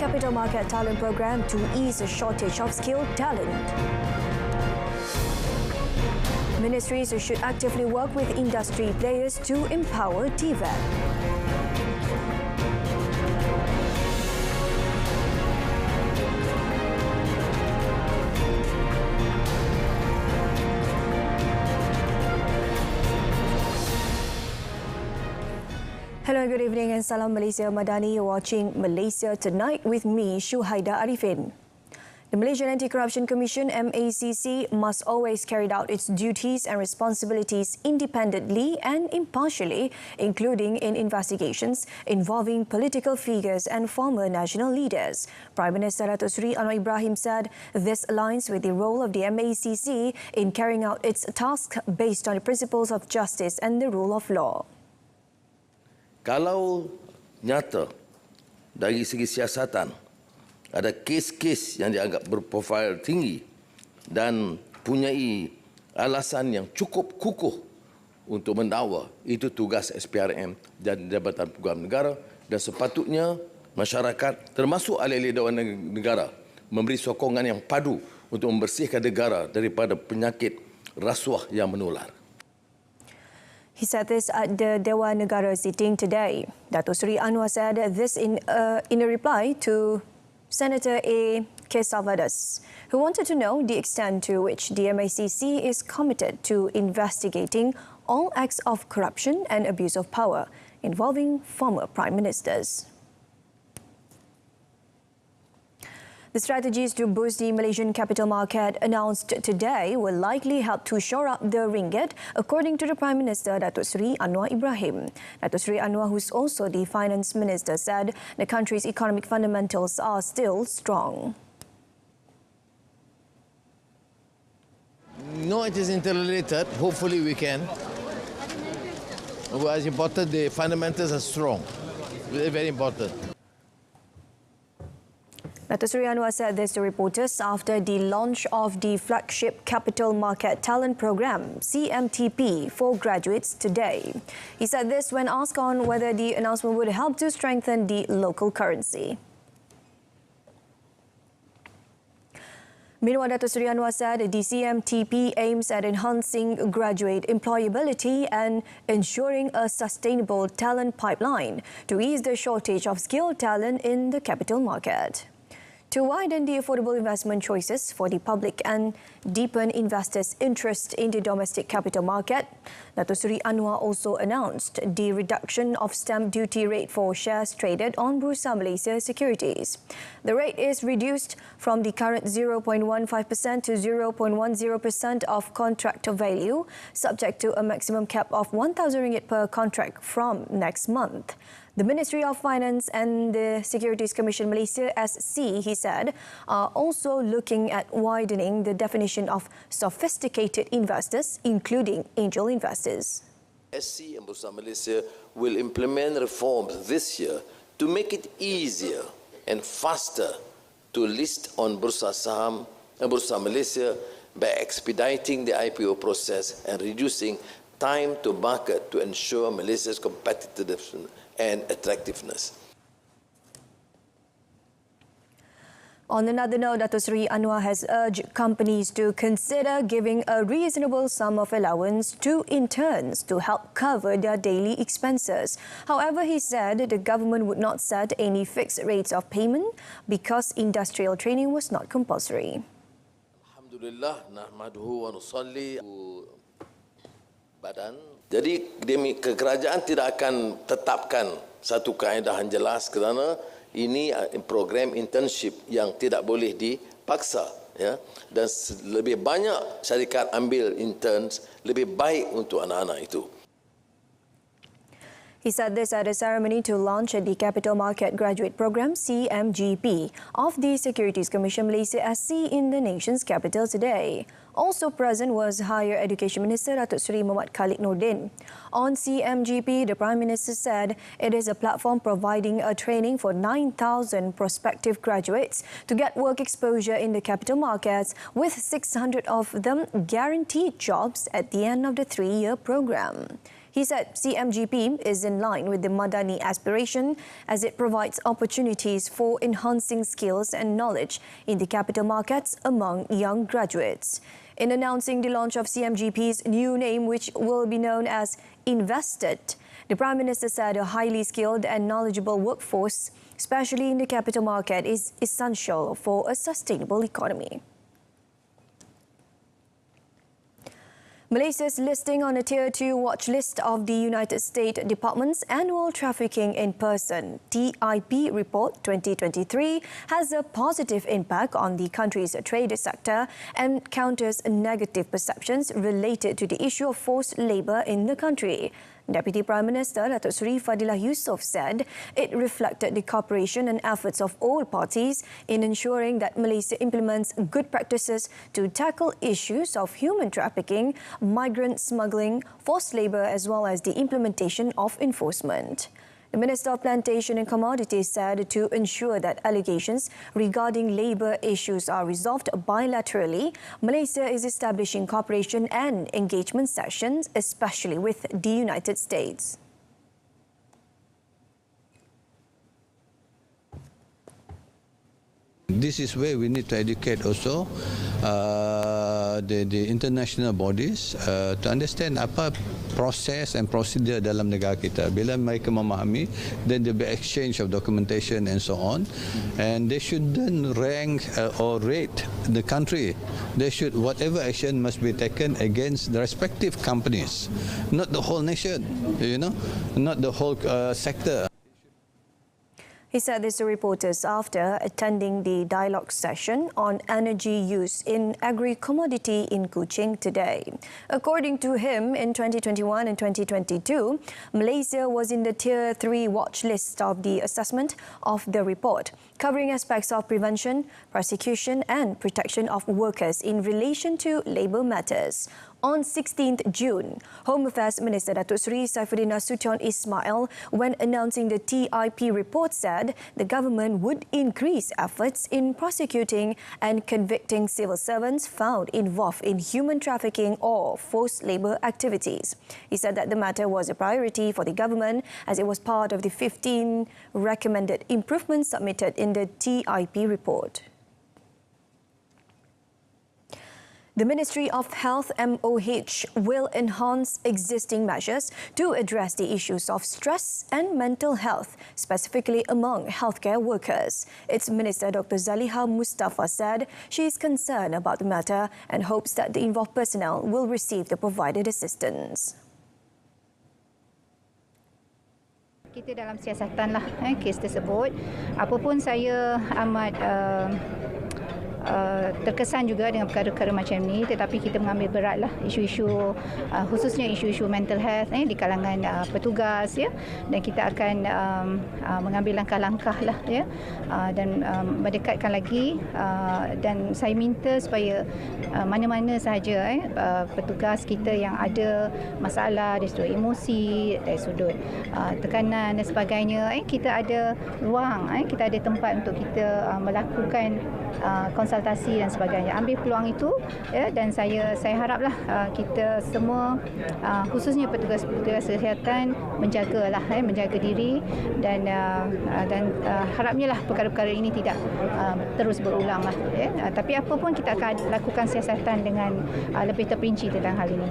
Capital Market Talent Program to ease a shortage of skilled talent. Ministries should actively work with industry players to empower TVET. Hello, good evening and salam Malaysia Madani. You're watching Malaysia Tonight with me, Shuhaida Arifin. The Malaysian Anti-Corruption Commission MACC must always carry out its duties and responsibilities independently and impartially, including in investigations involving political figures and former national leaders. Prime Minister Datuk Seri Anwar Ibrahim said this aligns with the role of the MACC in carrying out its task based on the principles of justice and the rule of law. Kalau nyata dari segi siasatan ada kes-kes yang dianggap berprofil tinggi dan punyai alasan yang cukup kukuh untuk mendakwa, itu tugas SPRM dan Jabatan Peguam Negara, dan sepatutnya masyarakat termasuk ahli-ahli Dewan Negara memberi sokongan yang padu untuk membersihkan negara daripada penyakit rasuah yang menular. He said this at the Dewan Negara sitting today. Datuk Seri Anwar said this in a reply to Senator A. Kesavadas, who wanted to know the extent to which the MACC is committed to investigating all acts of corruption and abuse of power involving former prime ministers. The strategies to boost the Malaysian capital market announced today will likely help to shore up the ringgit, according to the Prime Minister Datuk Seri Anwar Ibrahim. Datuk Seri Anwar, who's also the Finance Minister, said the country's economic fundamentals are still strong. No, it is interrelated. Hopefully we can. What is important, the fundamentals are strong. Very, very important. Datuk Seri Anwar said this to reporters after the launch of the flagship Capital Market Talent Program, CMTP, for graduates today. He said this when asked on whether the announcement would help to strengthen the local currency. Meanwhile, Datuk Seri Anwar said the CMTP aims at enhancing graduate employability and ensuring a sustainable talent pipeline to ease the shortage of skilled talent in the capital market. To widen the affordable investment choices for the public and deepen investors' interest in the domestic capital market, Datuk Seri Anwar also announced the reduction of stamp duty rate for shares traded on Bursa Malaysia securities. The rate is reduced from the current 0.15% to 0.10% of contract value, subject to a maximum cap of RM1,000 per contract from next month. The Ministry of Finance and the Securities Commission Malaysia (SC), he said, are also looking at widening the definition of sophisticated investors, including angel investors. SC and Bursa Malaysia will implement reforms this year to make it easier and faster to list on Bursa Saham and Bursa Malaysia by expediting the IPO process and reducing time to market to ensure Malaysia's competitiveness and attractiveness. On another note, Datuk Seri Anwar has urged companies to consider giving a reasonable sum of allowance to interns to help cover their daily expenses. However, he said the government would not set any fixed rates of payment because industrial training was not compulsory. Alhamdulillah, nahmaduhu wa nusalli badan. Jadi kerajaan tidak akan tetapkan satu kaedah yang jelas kerana ini program internship yang tidak boleh dipaksa, ya, dan lebih banyak syarikat ambil interns, lebih baik untuk anak-anak itu. He said this at a ceremony to launch the Capital Market Graduate Program CMGP of the Securities Commission Malaysia (SC) in the nation's capital today. Also present was Higher Education Minister Datuk Seri Muhammad Khalid Nordin. On CMGP, the Prime Minister said it is a platform providing a training for 9,000 prospective graduates to get work exposure in the capital markets, with 600 of them guaranteed jobs at the end of the 3-year program. He said CMGP is in line with the Madani aspiration as it provides opportunities for enhancing skills and knowledge in the capital markets among young graduates. In announcing the launch of CMGP's new name, which will be known as Invested, the Prime Minister said a highly skilled and knowledgeable workforce, especially in the capital market, is essential for a sustainable economy. Malaysia's listing on a Tier 2 watch list of the United States Department's Annual Trafficking in Person (TIP) report 2023 has a positive impact on the country's trade sector and counters negative perceptions related to the issue of forced labour in the country. Deputy Prime Minister Datuk Seri Fadilah Yusof said it reflected the cooperation and efforts of all parties in ensuring that Malaysia implements good practices to tackle issues of human trafficking, migrant smuggling, forced labour as well as the implementation of enforcement. The Minister of Plantation and Commodities said to ensure that allegations regarding labour issues are resolved bilaterally, Malaysia is establishing cooperation and engagement sessions, especially with the United States. This is where we need to educate also the international bodies to understand apa proses and prosedur dalam negara kita. Bila mereka memahami, then there will be exchange of documentation and so on. And they shouldn't rank or rate the country. They should, whatever action must be taken against the respective companies, not the whole nation, not the whole sector. He said this to reporters after attending the dialogue session on energy use in agri-commodity in Kuching today. According to him, in 2021 and 2022, Malaysia was in the Tier 3 watch list of the assessment of the report, covering aspects of prevention, prosecution and protection of workers in relation to labour matters. On 16th June, Home Affairs Minister Datuk Seri Saifuddin Nasution Ismail, when announcing the TIP report, said the government would increase efforts in prosecuting and convicting civil servants found involved in human trafficking or forced labour activities. He said that the matter was a priority for the government as it was part of the 15 recommended improvements submitted in the TIP report. The Ministry of Health (MOH) will enhance existing measures to address the issues of stress and mental health, specifically among healthcare workers. Its Minister Dr. Zaliha Mustafa said she is concerned about the matter and hopes that the involved personnel will receive the provided assistance. Kita dalam siasatan lah kes tersebut. Apapun saya amat terkesan juga dengan perkara-perkara macam ni, tetapi kita mengambil beratlah isu-isu khususnya isu-isu mental health di kalangan petugas dan kita akan mengambil langkah-langkah lah dan mendekatkan lagi dan saya minta supaya mana-mana sahaja petugas kita yang ada masalah dari sudut emosi, dari sudut tekanan dan sebagainya, kita ada ruang, kita ada tempat untuk kita melakukan konsultasi dan sebagainya. Ambil peluang itu dan saya haraplah kita semua khususnya petugas-petugas kesihatan menjaga diri dan harapnya lah perkara-perkara ini tidak terus berulang lah. Tapi apa pun kita akan lakukan siasatan dengan lebih terperinci tentang hal ini.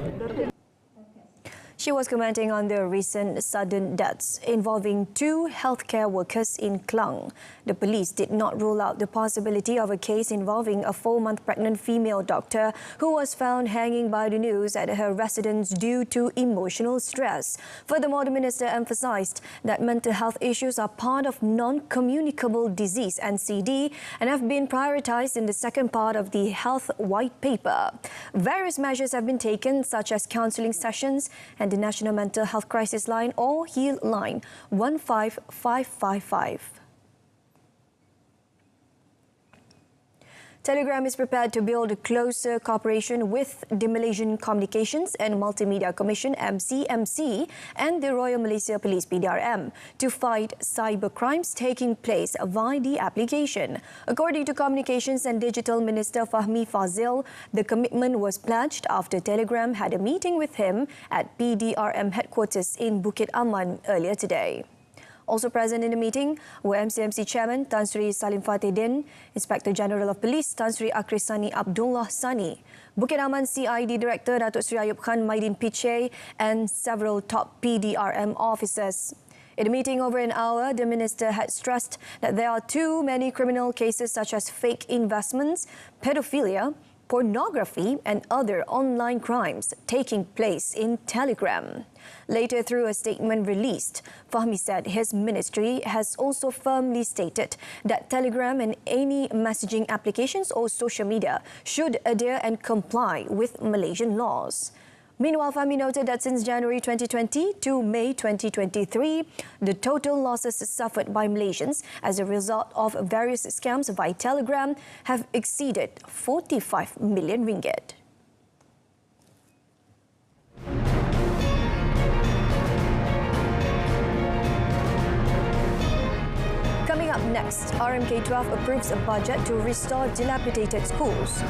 She was commenting on the recent sudden deaths involving 2 healthcare workers in Klang. The police did not rule out the possibility of a case involving a 4-month pregnant female doctor who was found hanging by the noose at her residence due to emotional stress. Furthermore, the minister emphasised that mental health issues are part of non-communicable disease (NCD) and have been prioritised in the second part of the health white paper. Various measures have been taken, such as counselling sessions and the National Mental Health Crisis Line or HEAL line 15555. Telegram is prepared to build a closer cooperation with the Malaysian Communications and Multimedia Commission (MCMC) and the Royal Malaysia Police (PDRM) to fight cyber crimes taking place via the application. According to Communications and Digital Minister Fahmi Fazil, the commitment was pledged after Telegram had a meeting with him at PDRM headquarters in Bukit Aman earlier today. Also present in the meeting were MCMC Chairman Tan Sri Salim Fateh Din, Inspector General of Police Tan Sri Akrisani Abdullah Sani, Bukit Aman CID Director Datuk Sri Ayub Khan Maidin Piche and several top PDRM officers. In a meeting over an hour, the Minister had stressed that there are too many criminal cases such as fake investments, pedophilia, pornography and other online crimes taking place in Telegram. Later, through a statement released, Fahmi said his ministry has also firmly stated that Telegram and any messaging applications or social media should adhere and comply with Malaysian laws. Meanwhile, Fahmi noted that since January 2020 to May 2023, the total losses suffered by Malaysians as a result of various scams via Telegram have exceeded 45 million ringgit. Coming up next, RMK12 approves a budget to restore dilapidated schools.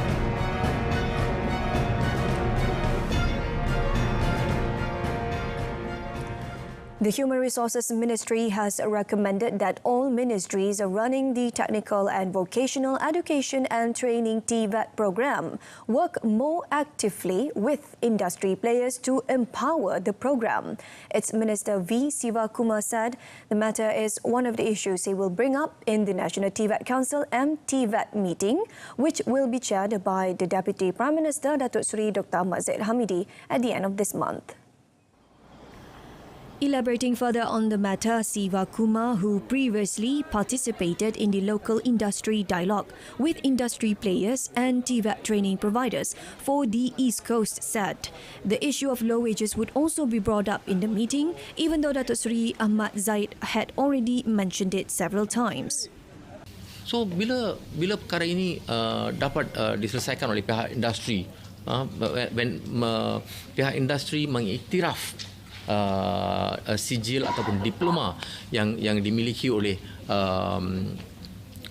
The Human Resources Ministry has recommended that all ministries running the Technical and Vocational Education and Training TVET program work more actively with industry players to empower the program. Its Minister V. Sivakumar said the matter is one of the issues he will bring up in the National TVET Council MTVET meeting, which will be chaired by the Deputy Prime Minister Datuk Seri Dr. Ahmad Zahid Hamidi at the end of this month. Elaborating further on the matter, Siva Kumar, who previously participated in the local industry dialogue with industry players and TVET training providers for the East Coast, said the issue of low wages would also be brought up in the meeting, even though Datuk Seri Ahmad Zahid had already mentioned it several times. So bila perkara ini dapat diselesaikan oleh pihak industri, pihak industri mengiktiraf sijil ataupun diploma yang dimiliki oleh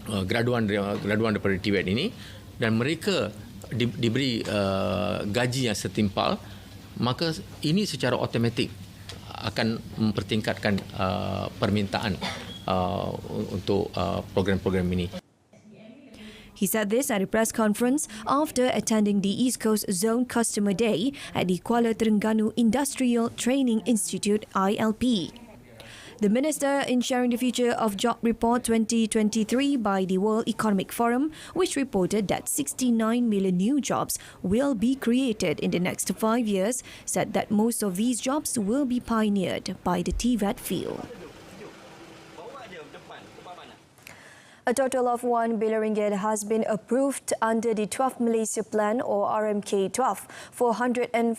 graduan daripada TVET ini, dan mereka diberi gaji yang setimpal, maka ini secara automatik akan mempertingkatkan permintaan untuk program-program ini. He said this at a press conference after attending the East Coast Zone Customer Day at the Kuala Terengganu Industrial Training Institute ILP. The Minister, in sharing the Future of Job Report 2023 by the World Economic Forum, which reported that 69 million new jobs will be created in the next 5 years, said that most of these jobs will be pioneered by the TVET field. A total of 1 billion ringgit has been approved under the 12th Malaysia Plan or RMK12 for 147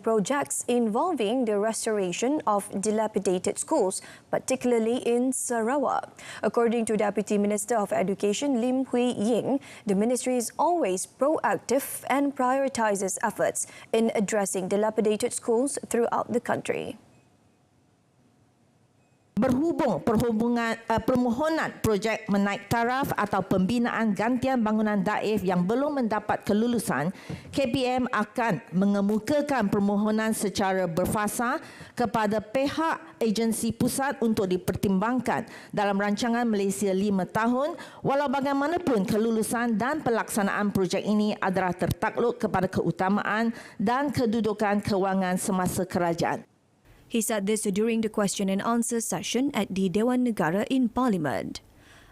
projects involving the restoration of dilapidated schools, particularly in Sarawak. According to Deputy Minister of Education Lim Hui Ying, the ministry is always proactive and prioritises efforts in addressing dilapidated schools throughout the country. Berhubung permohonan projek menaik taraf atau pembinaan gantian bangunan daif yang belum mendapat kelulusan, KPM akan mengemukakan permohonan secara berfasa kepada pihak agensi pusat untuk dipertimbangkan dalam rancangan Malaysia 5 tahun, walau bagaimanapun kelulusan dan pelaksanaan projek ini adalah tertakluk kepada keutamaan dan kedudukan kewangan semasa kerajaan. He said this during the question and answer session at the Dewan Negara in Parliament.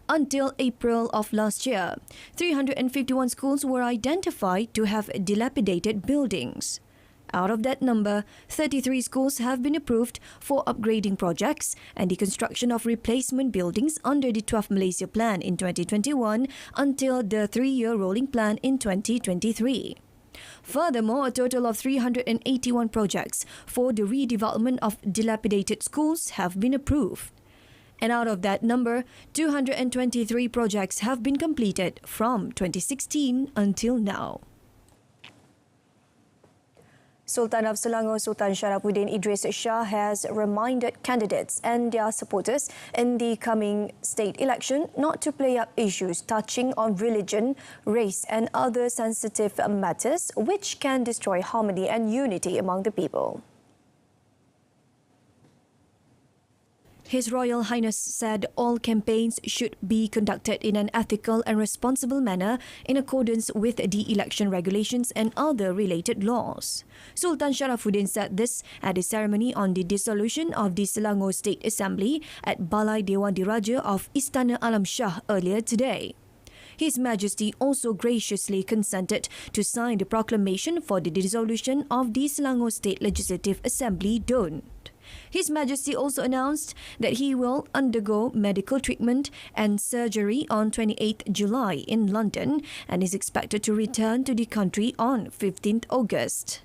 Until April of last year, 351 schools were identified to have dilapidated buildings. Out of that number, 33 schools have been approved for upgrading projects and the construction of replacement buildings under the 12th Malaysia Plan in 2021 until the 3-year rolling plan in 2023. Furthermore, a total of 381 projects for the redevelopment of dilapidated schools have been approved. And out of that number, 223 projects have been completed from 2016 until now. Sultan of Selangor Sultan Sharafuddin Idris Shah has reminded candidates and their supporters in the coming state election not to play up issues touching on religion, race and other sensitive matters which can destroy harmony and unity among the people. His Royal Highness said all campaigns should be conducted in an ethical and responsible manner in accordance with the election regulations and other related laws. Sultan Sharafuddin said this at a ceremony on the dissolution of the Selangor State Assembly at Balai Dewan Diraja of Istana Alam Shah earlier today. His Majesty also graciously consented to sign the proclamation for the dissolution of the Selangor State Legislative Assembly DUN. His Majesty also announced that he will undergo medical treatment and surgery on 28th July in London and is expected to return to the country on 15th August.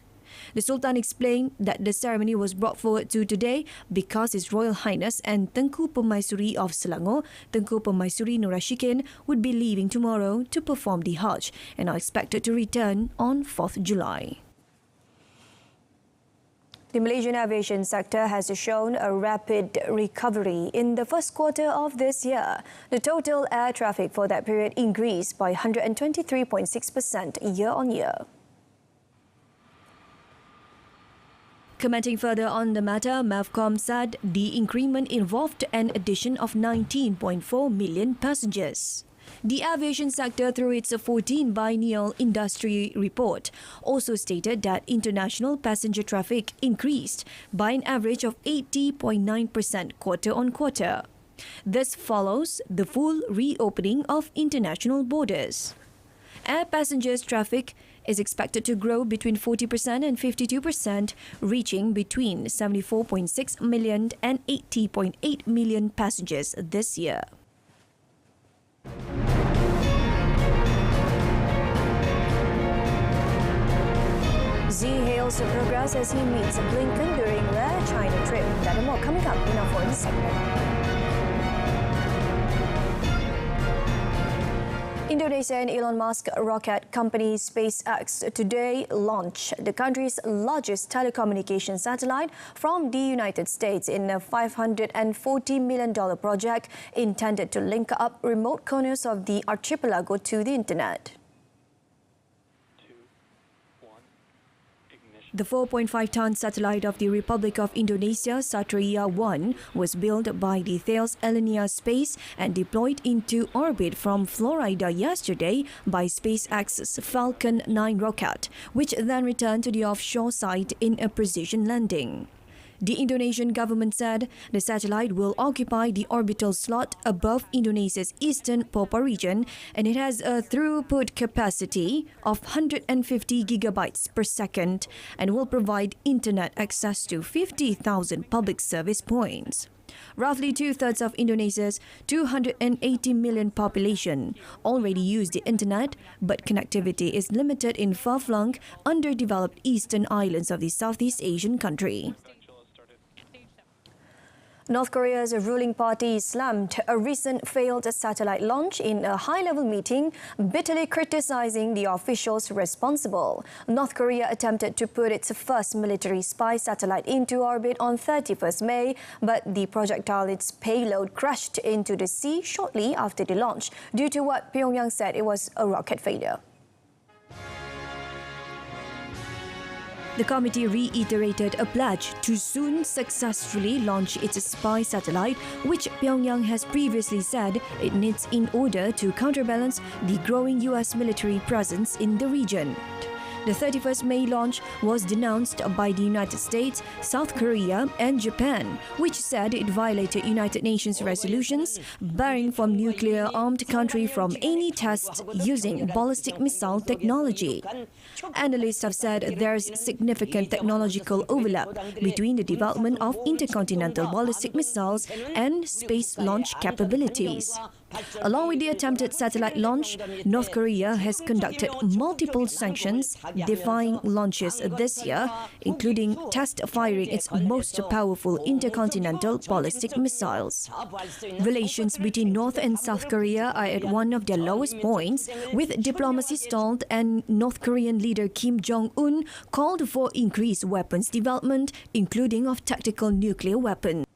The Sultan explained that the ceremony was brought forward to today because His Royal Highness and Tengku Permaisuri of Selangor, Tengku Permaisuri Nur Ashikin, would be leaving tomorrow to perform the Hajj and are expected to return on 4th July. The Malaysian aviation sector has shown a rapid recovery in the first quarter of this year. The total air traffic for that period increased by 123.6% year-on-year. Commenting further on the matter, Mavcom said the increment involved an addition of 19.4 million passengers. The aviation sector, through its 14 biennial industry report, also stated that international passenger traffic increased by an average of 80.9% quarter-on-quarter. This follows the full reopening of international borders. Air passengers traffic is expected to grow between 40% and 52%, reaching between 74.6 million and 80.8 million passengers this year. Xi hails the progress as he meets Blinken during their China trip. That and more coming up in our foreign segment. Indonesia and Elon Musk rocket company SpaceX today launched the country's largest telecommunications satellite from the United States in a $540 million project intended to link up remote corners of the archipelago to the internet. The 4.5-ton satellite of the Republic of Indonesia, Satria-1, was built by the Thales Alenia Space and deployed into orbit from Florida yesterday by SpaceX's Falcon 9 rocket, which then returned to the offshore site in a precision landing. The Indonesian government said the satellite will occupy the orbital slot above Indonesia's eastern Papua region, and it has a throughput capacity of 150 gigabytes per second and will provide internet access to 50,000 public service points. Roughly two-thirds of Indonesia's 280 million population already use the internet, but connectivity is limited in far-flung, underdeveloped eastern islands of the Southeast Asian country. North Korea's ruling party slammed a recent failed satellite launch in a high-level meeting, bitterly criticizing the officials responsible. North Korea attempted to put its first military spy satellite into orbit on 31st May, but the projectile, its payload, crashed into the sea shortly after the launch due to what Pyongyang said it was a rocket failure. The committee reiterated a pledge to soon successfully launch its spy satellite, which Pyongyang has previously said it needs in order to counterbalance the growing US military presence in the region. The 31st May launch was denounced by the United States, South Korea and Japan, which said it violated United Nations resolutions barring from nuclear-armed country from any tests using ballistic missile technology. Analysts have said there's significant technological overlap between the development of intercontinental ballistic missiles and space launch capabilities. Along with the attempted satellite launch, North Korea has conducted multiple sanctions defying launches this year, including test firing its most powerful intercontinental ballistic missiles. Relations between North and South Korea are at one of their lowest points, with diplomacy stalled and North Korean leader Kim Jong-un called for increased weapons development, including of tactical nuclear weapons.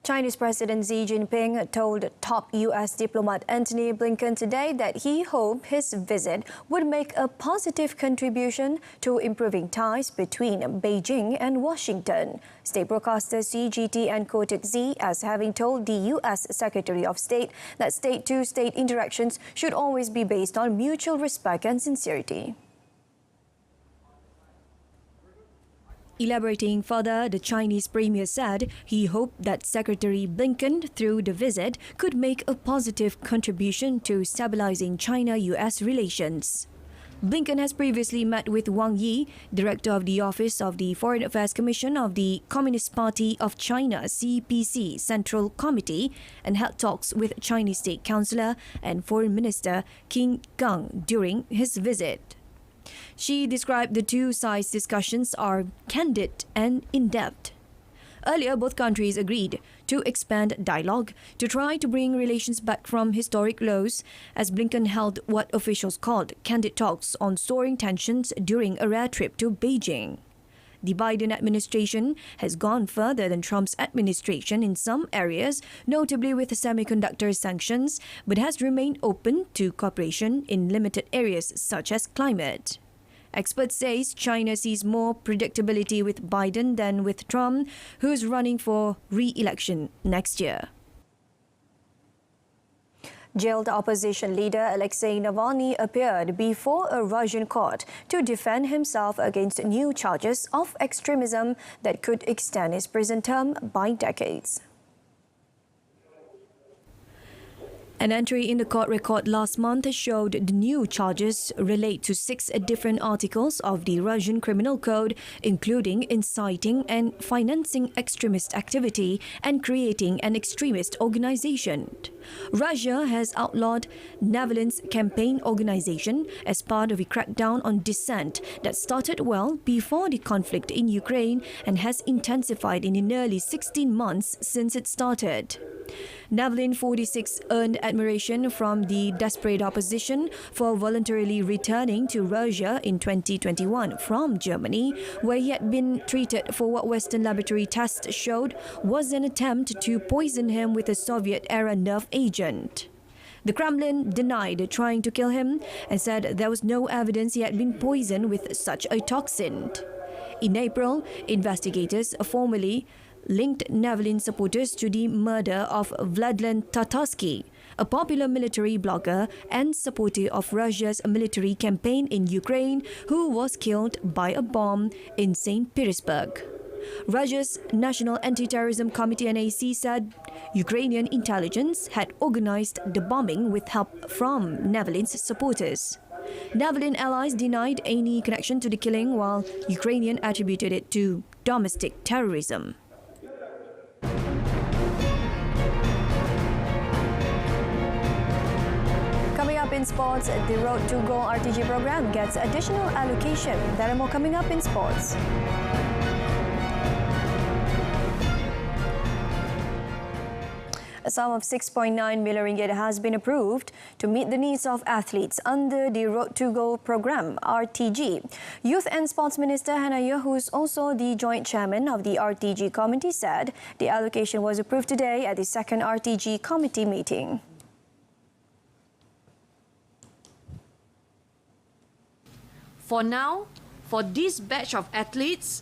Chinese President Xi Jinping told top U.S. diplomat Antony Blinken today that he hoped his visit would make a positive contribution to improving ties between Beijing and Washington. State broadcaster CGTN quoted Xi as having told the U.S. Secretary of State that state-to-state interactions should always be based on mutual respect and sincerity. Elaborating further, the Chinese premier said he hoped that Secretary Blinken, through the visit, could make a positive contribution to stabilizing China-US relations. Blinken has previously met with Wang Yi, director of the Office of the Foreign Affairs Commission of the Communist Party of China (CPC) Central Committee, and held talks with Chinese State Councillor and Foreign Minister Qin Gang during his visit. She described the two sides' discussions are candid and in-depth. Earlier, both countries agreed to expand dialogue to try to bring relations back from historic lows, as Blinken held what officials called candid talks on soaring tensions during a rare trip to Beijing. The Biden administration has gone further than Trump's administration in some areas, notably with semiconductor sanctions, but has remained open to cooperation in limited areas such as climate. Experts say China sees more predictability with Biden than with Trump, who is running for re-election next year. Jailed opposition leader Alexei Navalny appeared before a Russian court to defend himself against new charges of extremism that could extend his prison term by decades. An entry in the court record last month showed the new charges relate to 6 different articles of the Russian Criminal Code, including inciting and financing extremist activity and creating an extremist organization. Russia has outlawed Navalny's campaign organization as part of a crackdown on dissent that started well before the conflict in Ukraine and has intensified in the nearly 16 months since it started. Navalny, 46, earned admiration from the desperate opposition for voluntarily returning to Russia in 2021 from Germany, where he had been treated for what Western laboratory tests showed was an attempt to poison him with a Soviet-era nerve agent. The Kremlin denied trying to kill him and said there was no evidence he had been poisoned with such a toxin. In April, investigators formally linked Navalny supporters to the murder of Vladlen Tatarsky, a popular military blogger and supporter of Russia's military campaign in Ukraine, who was killed by a bomb in St. Petersburg. Russia's National Anti-Terrorism Committee (NAC) said Ukrainian intelligence had organized the bombing with help from Navalny's supporters. Navalny allies denied any connection to the killing, while Ukrainian attributed it to domestic terrorism. Coming up in sports, the Road to Goal RTG program gets additional allocation. There are more coming up in sports. A sum of 6.9 million ringgit has been approved to meet the needs of athletes under the Road to Goal program, RTG. Youth and Sports Minister Hanaya, who is also the joint chairman of the RTG committee, said the allocation was approved today at the second RTG committee meeting. For now, for this batch of athletes,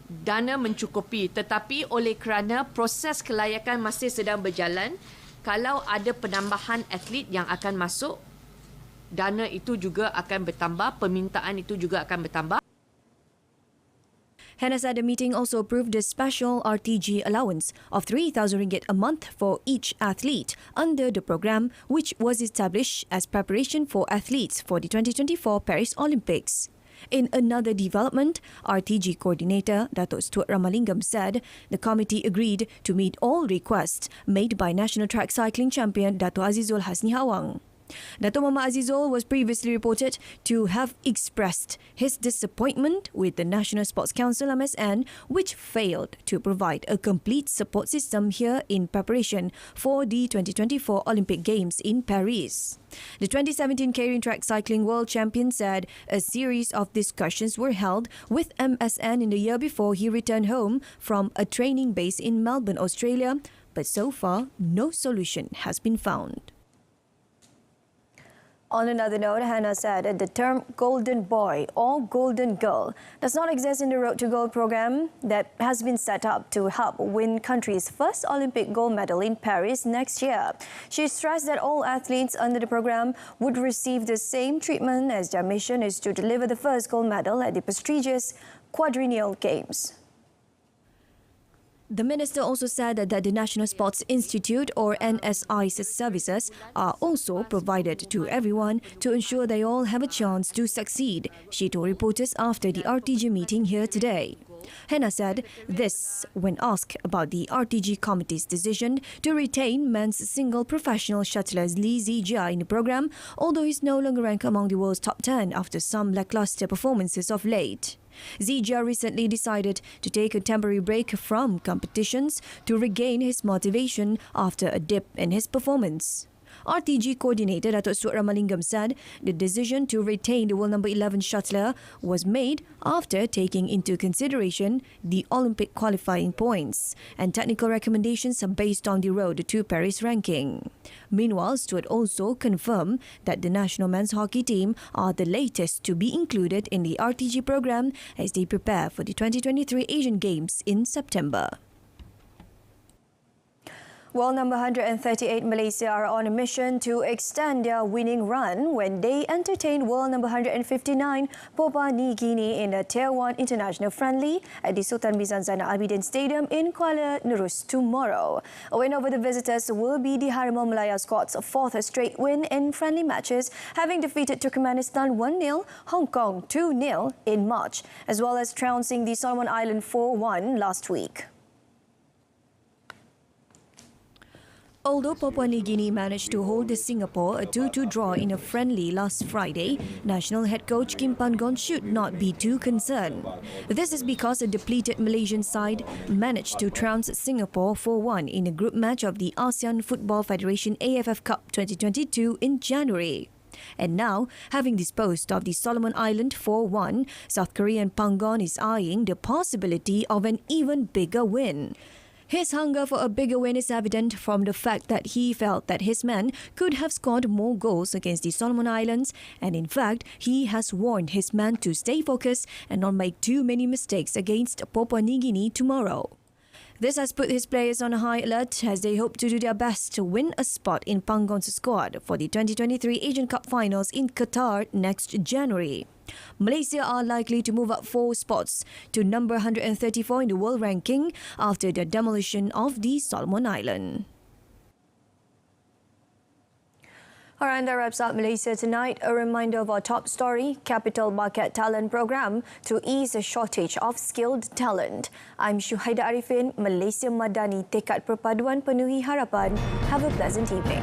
dana mencukupi, tetapi oleh kerana proses kelayakan masih sedang berjalan, kalau ada penambahan atlet yang akan masuk, dana itu juga akan bertambah, permintaan itu juga akan bertambah. Hannah said the meeting also approved a special RTG allowance of 3,000 ringgit a month for each athlete under the program, which was established as preparation for athletes for the 2024 Paris Olympics. In another development, RTG coordinator Datuk Stuart Ramalingam said the committee agreed to meet all requests made by national track cycling champion Datuk Azizul Hasni Hawang. Dato' Muhammad Azizul was previously reported to have expressed his disappointment with the National Sports Council (MSN), which failed to provide a complete support system here in preparation for the 2024 Olympic Games in Paris. The 2017 Keirin Track Cycling World Champion said a series of discussions were held with MSN in the year before he returned home from a training base in Melbourne, Australia, but so far no solution has been found. On another note, Hannah said that the term golden boy or golden girl does not exist in the Road to Gold program that has been set up to help win country's first Olympic gold medal in Paris next year. She stressed that all athletes under the program would receive the same treatment as their mission is to deliver the first gold medal at the prestigious Quadrennial Games. The minister also said that the National Sports Institute or NSI's services are also provided to everyone to ensure they all have a chance to succeed, she told reporters after the RTG meeting here today. Hannah said this when asked about the RTG committee's decision to retain men's single professional shuttler Lee Zijia in the program, although he's no longer ranked among the world's top 10 after some lackluster performances of late. Zijia recently decided to take a temporary break from competitions to regain his motivation after a dip in his performance. RTG coordinator Datuk Sut Ramalingam said the decision to retain the world number 11 shuttler was made after taking into consideration the Olympic qualifying points and technical recommendations based on the Road to Paris ranking. Meanwhile, Stuart also confirmed that the national men's hockey team are the latest to be included in the RTG program as they prepare for the 2023 Asian Games in September. World number 138 Malaysia are on a mission to extend their winning run when they entertain world number 159 Papua New Guinea in a Tier 1 international friendly at the Sultan Bizan Zainal Abidin Stadium in Kuala Nerus tomorrow. A win over the visitors will be the Harimau Malaya squad's fourth straight win in friendly matches, having defeated Turkmenistan 1-0, Hong Kong 2-0 in March, as well as trouncing the Solomon Island 4-1 last week. Although Papua New Guinea managed to hold Singapore a 2-2 draw in a friendly last Friday, national head coach Kim Pan-gon should not be too concerned. This is because a depleted Malaysian side managed to trounce Singapore 4-1 in a group match of the ASEAN Football Federation AFF Cup 2022 in January. And now, having disposed of the Solomon Island 4-1, South Korean Pan-gon is eyeing the possibility of an even bigger win. His hunger for a bigger win is evident from the fact that he felt that his men could have scored more goals against the Solomon Islands, and in fact, he has warned his men to stay focused and not make too many mistakes against Papua New Guinea tomorrow. This has put his players on a high alert as they hope to do their best to win a spot in Pan-gon's squad for the 2023 Asian Cup finals in Qatar next January. Malaysia are likely to move up 4 spots to number 134 in the world ranking after the demolition of the Solomon Island. All right, that wraps up Malaysia Tonight. A reminder of our top story, Capital Market Talent Program to ease a shortage of skilled talent. I'm Shuhaida Arifin, Malaysia Madani, tekad perpaduan penuhi harapan. Have a pleasant evening.